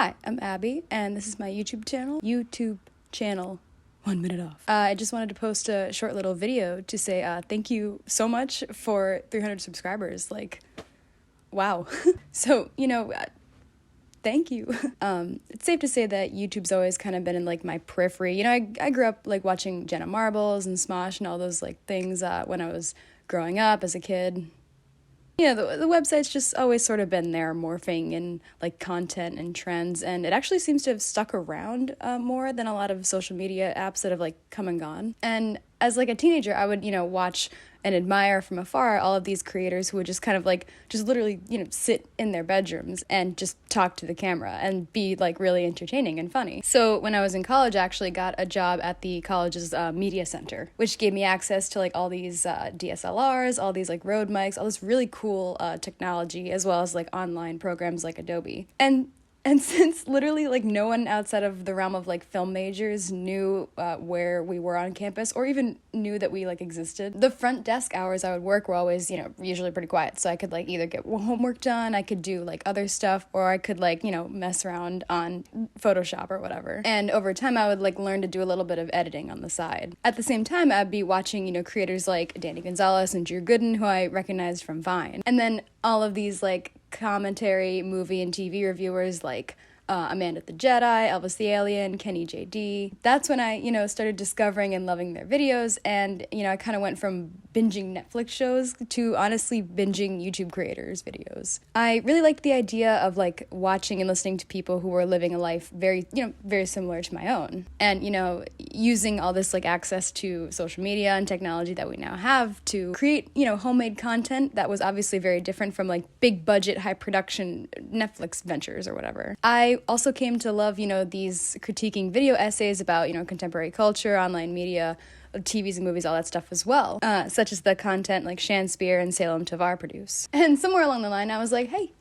Hi, I'm Abby, and this is my YouTube channel, 1 minute off. I just wanted to post a short little video to say thank you so much for 300 subscribers. Like, wow. So, thank you. It's safe to say that YouTube's always kind of been in like my periphery. I grew up like watching Jenna Marbles and Smosh and all those like things when I was growing up as a kid. The website's just always sort of been there, morphing in like content and trends, and it actually seems to have stuck around more than a lot of social media apps that have like come and gone. And as like a teenager, I would watch and admire from afar all of these creators who would just kind of like just literally sit in their bedrooms and just talk to the camera and be like really entertaining and funny. So when I was in college, I actually got a job at the college's media center, which gave me access to like all these DSLRs, all these like Rode mics, all this really cool technology, as well as like online programs like Adobe. And since literally like no one outside of the realm of like film majors knew where we were on campus or even knew that we like existed, the front desk hours I would work were always, usually pretty quiet. So I could like either get homework done, I could do like other stuff, or I could like, mess around on Photoshop or whatever. And over time I would like learn to do a little bit of editing on the side. At the same time, I'd be watching, creators like Danny Gonzalez and Drew Gooden, who I recognized from Vine. And then all of these like commentary, movie, and TV reviewers like Amanda the Jedi, Elvis the Alien, Kenny JD. That's when I, started discovering and loving their videos, and, I kind of went from binging Netflix shows to honestly binging YouTube creators' videos. I really liked the idea of like watching and listening to people who were living a life very similar to my own. And, using all this like access to social media and technology that we now have to create, homemade content that was obviously very different from like big budget, high production Netflix ventures or whatever. I also came to love, these critiquing video essays about, contemporary culture, online media, TVs and movies, all that stuff as well, such as the content like Shan Spear and Salem Tavar produce. And somewhere along the line, I was like, hey,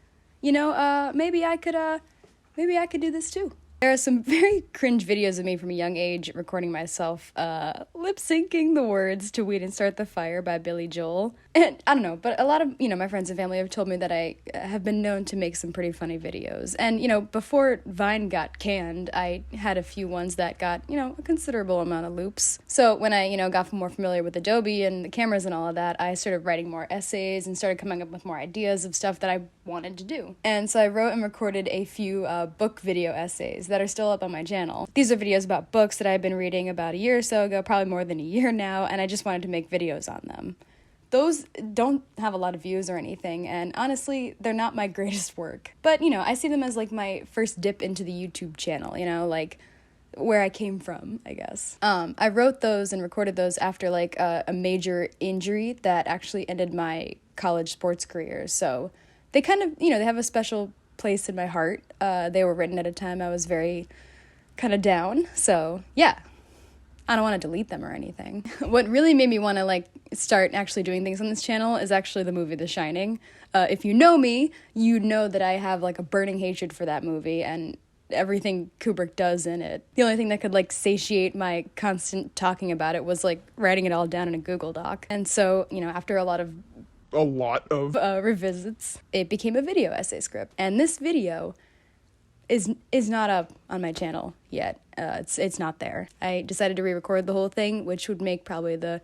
maybe I could do this too. There are some very cringe videos of me from a young age recording myself lip-syncing the words to "We Didn't Start the Fire" by Billy Joel. And I don't know, but a lot of, my friends and family have told me that I have been known to make some pretty funny videos. And, before Vine got canned, I had a few ones that got, a considerable amount of loops. So when I, got more familiar with Adobe and the cameras and all of that, I started writing more essays and started coming up with more ideas of stuff that I wanted to do. And so I wrote and recorded a few book video essays that are still up on my channel. These are videos about books that I've been reading about a year or so ago, probably more than a year now, and I just wanted to make videos on them. Those don't have a lot of views or anything, and honestly, they're not my greatest work. But, I see them as like my first dip into the YouTube channel, like where I came from, I guess. I wrote those and recorded those after like a major injury that actually ended my college sports career. So they kind of, they have a special place in my heart. They were written at a time I was very kind of down. So yeah, I don't want to delete them or anything. What really made me want to like start actually doing things on this channel is actually the movie The Shining. If you know me, you know that I have like a burning hatred for that movie and everything Kubrick does in it. The only thing that could like satiate my constant talking about it was like writing it all down in a Google Doc. And so, after a lot of revisits, it became a video essay script. And this video is not up on my channel yet. It's not there. I decided to re-record the whole thing, which would make probably the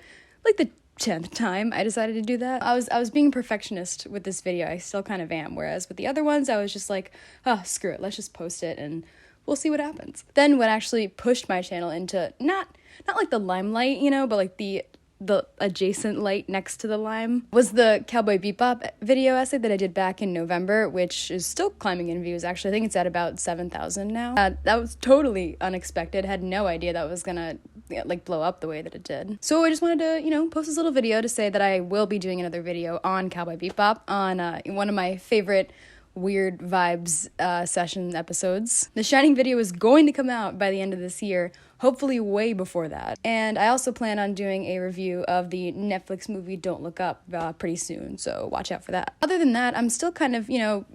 10th time I decided to do that. I was being a perfectionist with this video. I still kind of am, whereas with the other ones I was just like, oh, screw it, let's just post it and we'll see what happens. Then what actually pushed my channel into not like the limelight, but like the adjacent light next to the lime was the Cowboy Bebop video essay that I did back in November, which is still climbing in views. Actually, I think it's at about 7,000 now. That was totally unexpected. Had no idea that was gonna like blow up the way that it did. So I just wanted to, post this little video to say that I will be doing another video on Cowboy Bebop on one of my favorite weird vibes session episodes. The Shining video is going to come out by the end of this year, hopefully way before that. And I also plan on doing a review of the Netflix movie Don't Look Up pretty soon, so watch out for that. Other than that, I'm still kind of, I'm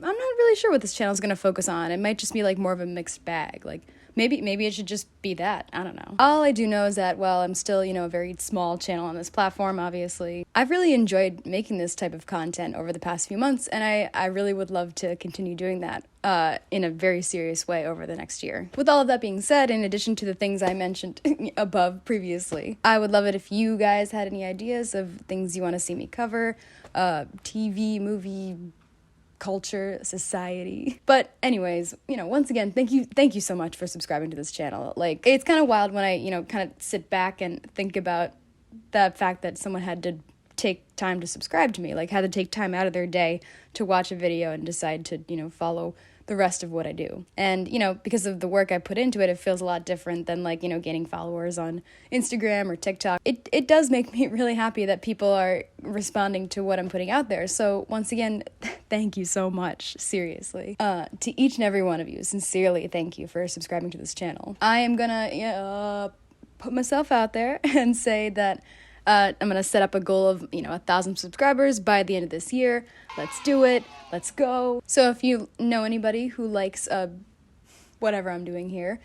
not really sure what this channel is going to focus on. It might just be like more of a mixed bag. Like Maybe it should just be that. I don't know. All I do know is that, well, I'm still, you know, a very small channel on this platform, obviously. I've really enjoyed making this type of content over the past few months, and I really would love to continue doing that in a very serious way over the next year. With all of that being said, in addition to the things I mentioned above previously, I would love it if you guys had any ideas of things you want to see me cover, TV, movie, culture, society. But anyways, you know, once again, thank you so much for subscribing to this channel. Like, it's kind of wild when I, you know, kind of sit back and think about the fact that someone had to take time to subscribe to me, like had to take time out of their day to watch a video and decide to, you know, follow the rest of what I do. And, you know, because of the work I put into it, it feels a lot different than, like, you know, gaining followers on Instagram or TikTok. It does make me really happy that people are responding to what I'm putting out there. So once again, thank you so much, seriously. To each and every one of you, sincerely, thank you for subscribing to this channel. I am gonna put myself out there and say that I'm going to set up a goal of, you know, 1,000 subscribers by the end of this year. Let's do it. Let's go. So if you know anybody who likes whatever I'm doing here,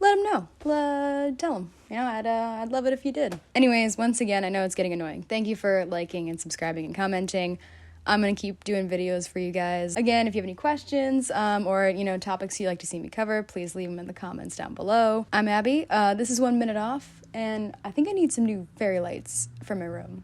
let them know. Tell them. You know, I'd love it if you did. Anyways, once again, I know it's getting annoying. Thank you for liking and subscribing and commenting. I'm going to keep doing videos for you guys. Again, if you have any questions or, you know, topics you'd like to see me cover, please leave them in the comments down below. I'm Abby. This is 1 Minute Off, and I think I need some new fairy lights for my room.